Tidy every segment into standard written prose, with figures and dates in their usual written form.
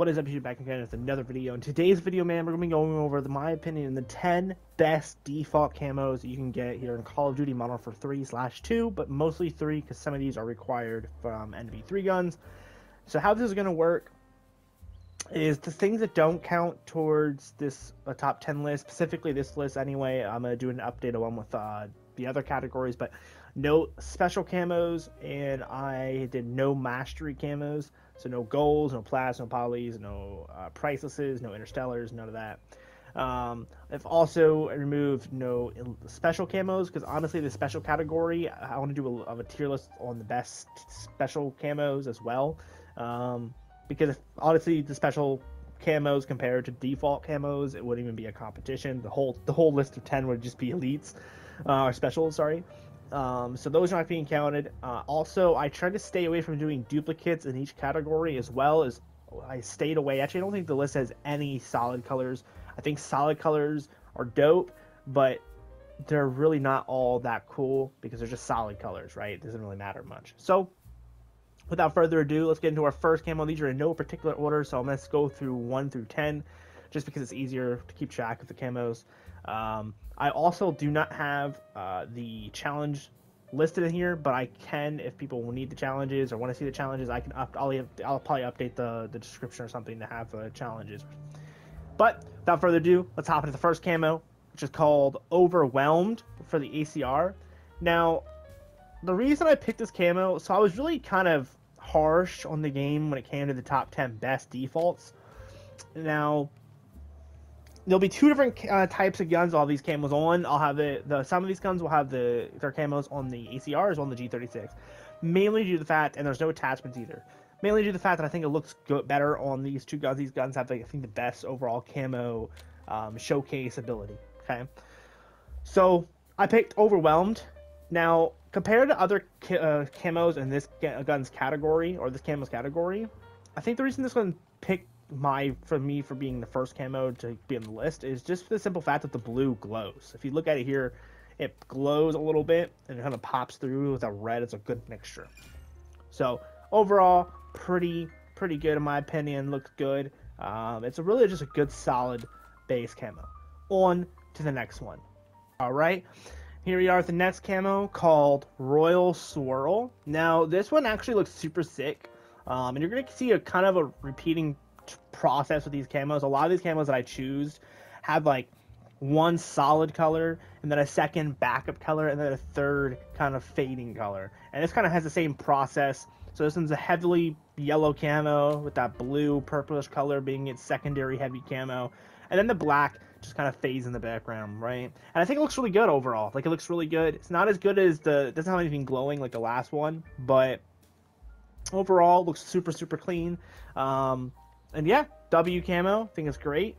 What is up, YouTube? Back again with another video. In today's video, man, we're going to be going over, my opinion, the 10 best default camos that you can get here in Call of Duty Modern Warfare 3/2, but mostly 3 because some of these are required from MW3 guns. So how this is going to work is the things that don't count towards this top 10 list, specifically this list anyway. I'm going to do an update on one with the other categories, but no special camos, and I did no mastery camos. So no golds, no plats, no polys, no pricelesses, no interstellars, none of that. I've also removed no special camos because honestly, the special category, I want to do a tier list on the best special camos as well. Because honestly, the special camos compared to default camos, it wouldn't even be a competition. The whole list of 10 would just be elites or specials. Sorry. So those are not being counted. Also, I tried to stay away from doing duplicates in each category, as well as I stayed away. Actually, I don't think the list has any solid colors. I think solid colors are dope, but they're really not all that cool because they're just solid colors, right? It doesn't really matter much. So without further ado, let's get into our first camo. These are in no particular order, so I'm going to go through 1 through 10 just because it's easier to keep track of the camos. I also do not have the challenge listed in here, but I can, if people will need the challenges or want to see the challenges, I can I'll probably update the description or something to have challenges. But without further ado, let's hop into the first camo, which is called Overwhelmed for the ACR. Now, the reason I picked this camo, so I was really kind of harsh on the game when it came to the top 10 best defaults. Now, there'll be 2 different types of guns all these camos on. I'll have some of these guns will have their camos on the ACR as well on the G36. Mainly due to the fact, and there's no attachments either. Mainly due to the fact that I think it looks better on these 2 guns. These guns have, I think, the best overall camo showcase ability. Okay, so I picked Overwhelmed. Now, compared to other camos in this gun's category or this camo's category, I think the reason this one picked for being the first camo to be on the list is just for the simple fact that the blue glows. If you look at it here, it glows a little bit and it kind of pops through with a red. It's a good mixture. So overall, pretty good in my opinion. Looks good. It's really just a good solid base camo. On to the next one. All right, here we are with the next camo called Royal Swirl. Now this one actually looks super sick, and you're gonna see a kind of a repeating process with these camos. A lot of these camos that I choose have like one solid color and then a second backup color and then a third kind of fading color, and this kind of has the same process. So this one's a heavily yellow camo with that blue purplish color being its secondary heavy camo, and then the black just kind of fades in the background, right? And I think it looks really good overall. Like, it looks really good. It's not as good as it doesn't have anything glowing like the last one, but overall it looks super clean. And yeah, W camo, I think it's great.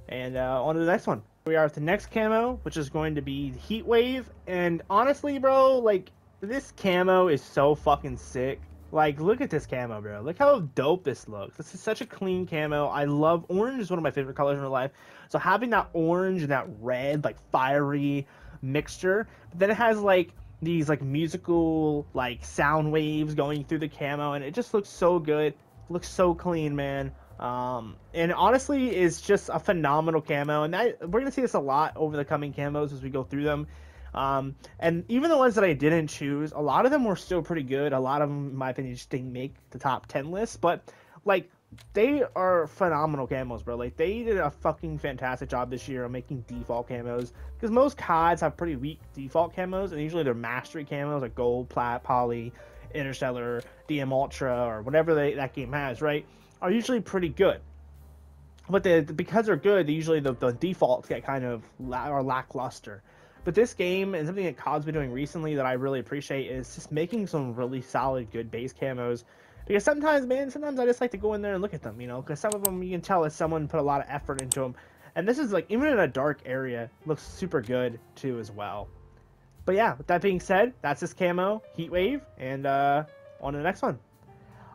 And on to the next one. We are at the next camo, which is going to be Heat Wave. And honestly, bro, like, this camo is so fucking sick. Like, look at this camo, bro. Look how dope this looks. This is such a clean camo. I love orange. Is one of my favorite colors in real life. So having that orange and that red, like, fiery mixture, but then it has like these like musical like sound waves going through the camo, and it just looks so good. Looks so clean, man. And honestly, it's just a phenomenal camo, and we're gonna see this a lot over the coming camos as we go through them. And even the ones that I didn't choose, a lot of them were still pretty good. A lot of them, in my opinion, just didn't make the top 10 list, but like, they are phenomenal camos, bro. Like, they did a fucking fantastic job this year on making default camos, because most CODs have pretty weak default camos, and usually they're mastery camos like gold, plat, poly, interstellar, DM ultra, or whatever that game has, right, are usually pretty good. But because they're good, usually the defaults get kind of lackluster. But this game, and something that COD's been doing recently that I really appreciate, is just making some really solid, good base camos. Because sometimes I just like to go in there and look at them, you know, because some of them you can tell that someone put a lot of effort into them. And this is like, even in a dark area, looks super good too as well. But yeah, with that being said, that's this camo, Heat Wave, and on to the next one.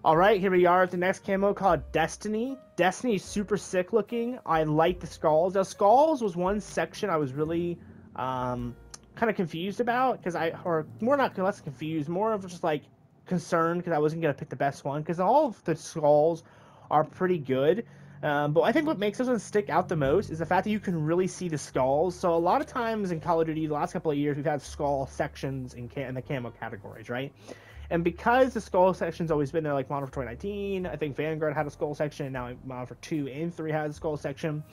Alright, here we are at the next camo called Destiny. Destiny is super sick looking. I like the skulls. Now, skulls was one section I was really kind of confused about, because less confused, more of just like concerned because I wasn't going to pick the best one, because all of the skulls are pretty good. But I think what makes this one stick out the most is the fact that you can really see the skulls. So a lot of times in Call of Duty, the last couple of years, we've had skull sections in the camo categories, right? And because the skull section's always been there, like Modern Warfare 2019, I think Vanguard had a skull section, and now Modern Warfare 2 and 3 has a skull section.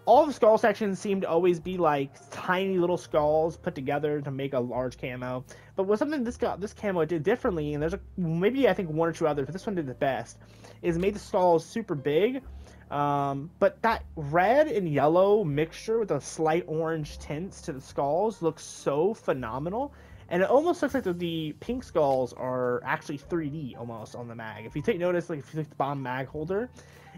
All the skull sections seem to always be like tiny little skulls put together to make a large camo. But what something this camo did differently, and there's maybe I think one or two others, but this one did the best, is made the skulls super big. But that red and yellow mixture with a slight orange tints to the skulls looks so phenomenal. And it almost looks like the pink skulls are actually 3D almost on the mag. If you take notice, like if you take the bottom mag holder,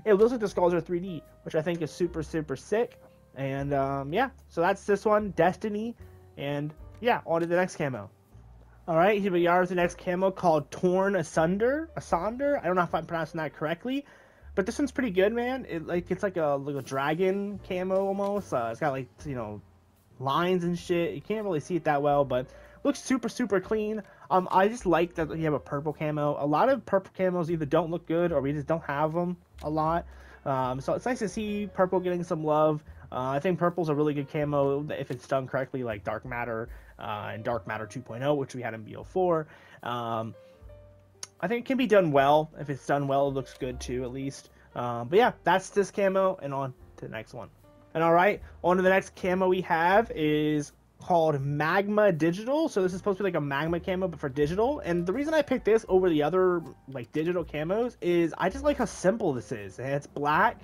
it looks like the skulls are 3D, which I think is super, super sick. And yeah, so that's this one, Destiny. And yeah, on to the next camo. All right, here we are with the next camo called Torn Asunder. I don't know if I'm pronouncing that correctly, but this one's pretty good, man. It's like a dragon camo almost. It's got like, you know, lines and shit. You can't really see it that well, but looks super, super clean. I just like that you have a purple camo. A lot of purple camos either don't look good or we just don't have them a lot. So it's nice to see purple getting some love. I think purple's a really good camo if it's done correctly, like Dark Matter and Dark Matter 2.0, which we had in BO4. I think it can be done well. If it's done well, it looks good too, at least. But yeah, that's this camo, and on to the next one. And all right, on to the next camo we have is called Magma Digital. So this is supposed to be like a magma camo, but for digital. And the reason I picked this over the other like digital camos is I just like how simple this is. And it's black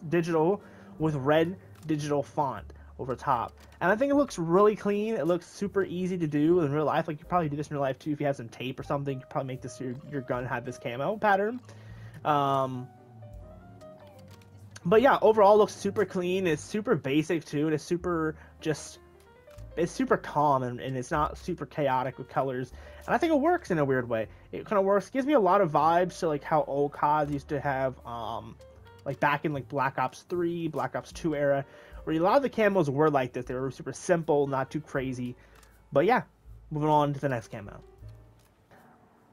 digital with red digital font over top. And I think it looks really clean. It looks super easy to do in real life. Like you probably do this in real life too. If you have some tape or something, you probably make this your gun have this camo pattern. But yeah, overall it looks super clean. It's super basic too. And it's super calm and it's not super chaotic with colors. And I think it works in a weird way. It kind of works. It gives me a lot of vibes to like how old CODs used to have, like back in like Black Ops 3, Black Ops 2 era, where a lot of the camos were like this. They were super simple, not too crazy. But yeah, moving on to the next camo.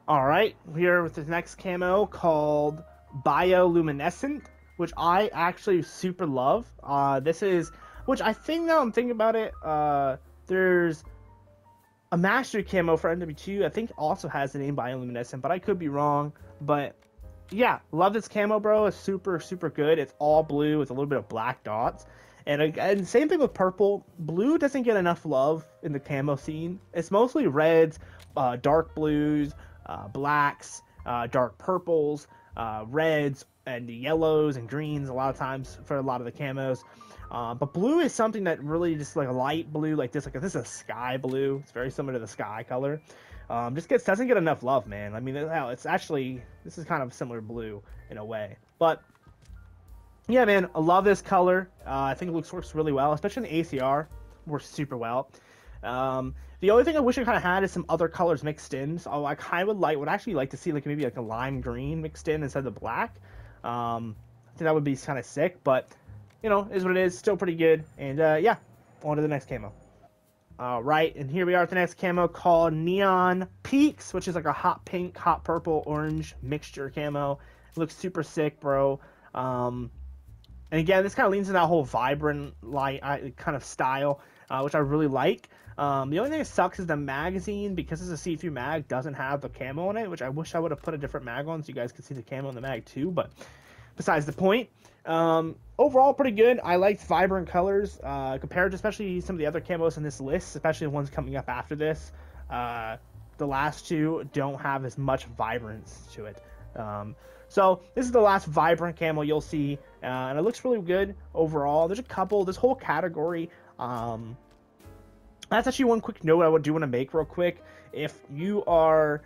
Alright, here with the next camo called Bioluminescent, which I actually super love. This is, which I think now I'm thinking about it, there's a master camo for MW2, I think also has the name Bioluminescent, but I could be wrong. But yeah, love this camo, bro. It's super, super good. It's all blue with a little bit of black dots. And same thing with purple. Blue doesn't get enough love in the camo scene. It's mostly reds, dark blues, blacks, dark purples, reds, and yellows and greens a lot of times for a lot of the camos. But blue is something that really just like a light blue like this. Like this is a sky blue. It's very similar to the sky color. Doesn't get enough love, man. I mean, it's actually, this is kind of similar blue in a way. But yeah, man, I love this color. I think it works really well, especially in the ACR. Works super well. The only thing I wish I kind of had is some other colors mixed in. So I kind of would actually like to see like maybe like a lime green mixed in instead of the black. I think that would be kind of sick, but you know, is what it is. Still pretty good. And yeah, on to the next camo. Right, and here we are at the next camo called Neon Peaks, which is like a hot pink, hot purple, orange mixture camo. It looks super sick, bro. And again, this kind of leans into that whole vibrant light kind of style, which I really like. The only thing that sucks is the magazine, because it's a see-through mag, doesn't have the camo on it, which I wish I would have put a different mag on so you guys could see the camo in the mag too, but besides the point. Overall, pretty good. I liked vibrant colors compared to especially some of the other camos in this list, especially the ones coming up after this. The last two don't have as much vibrance to it. So this is the last vibrant camo you'll see, and it looks really good overall. There's a couple, this whole category. That's actually one quick note I do want to make real quick. If you are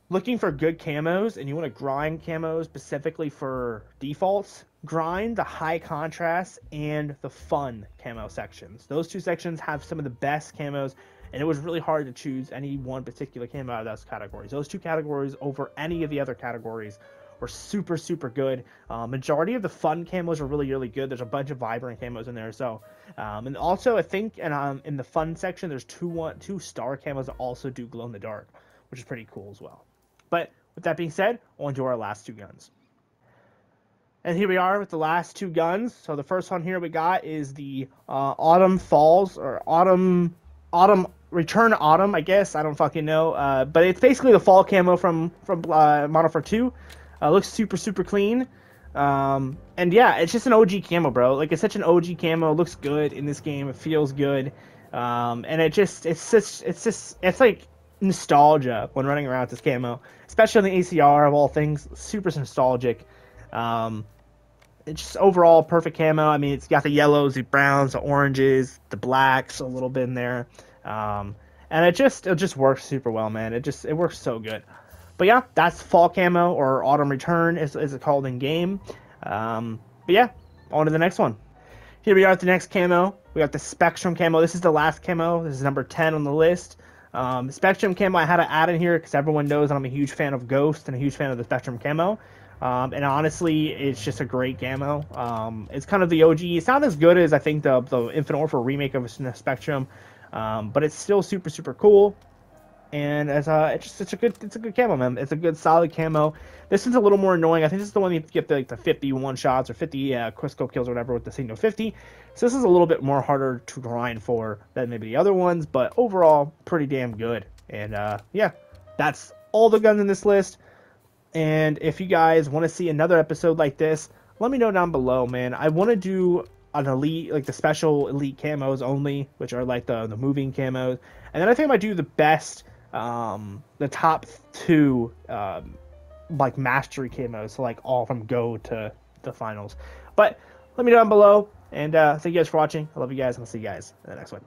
looking for good camos and you want to grind camos specifically for defaults, grind the high contrast and the fun camo sections. Those two sections have some of the best camos, and it was really hard to choose any one particular camo out of those categories. Those two categories over any of the other categories were super, super good. Majority of the fun camos are really, really good. There's a bunch of vibrant camos in there. So, and also I think in the fun section, there's two star camos that also do glow in the dark, which is pretty cool as well. But with that being said, on to our last two guns. And here we are with the last two guns. So the first one here we got is the Autumn Falls, or Autumn Return Autumn, I guess. I don't fucking know. But it's basically the fall camo from Modern Warfare 2. Looks super clean. And yeah, it's just an OG camo, bro. Like, it's such an OG camo. It looks good in this game. It feels good. And it's like nostalgia when running around with this camo, especially on the ACR of all things. Super nostalgic. It's just overall perfect camo. I mean, it's got the yellows, the browns, the oranges, the blacks a little bit in there. And it just works super well, man. It works so good. But yeah, that's fall camo, or autumn return is it called in game. But yeah, on to the next one. Here we are at the next camo. We got the Spectrum camo. This is the last camo. This is number 10 on the list. Spectrum camo I had to add in here because everyone knows I'm a huge fan of Ghost and a huge fan of the Spectrum camo. And honestly, it's just a great camo. It's kind of the OG. It's not as good as I think the Infinite Warfare remake of Spectrum, but it's still super cool. And it's a good camo, man. It's a good solid camo. This is a little more annoying. I think this is the one you get the 51 shots or 50 quickscope kills or whatever with the Signal 50. So this is a little bit more harder to grind for than maybe the other ones, but overall pretty damn good. And yeah, that's all the guns in this list. And if you guys want to see another episode like this, let me know down below, man. I want to do an elite, like the special elite camos only, which are like the moving camos. And then I think I might do the best, the top two, like mastery camos, so like all from go to the finals. But let me know down below, and thank you guys for watching. I love you guys, and I'll see you guys in the next one.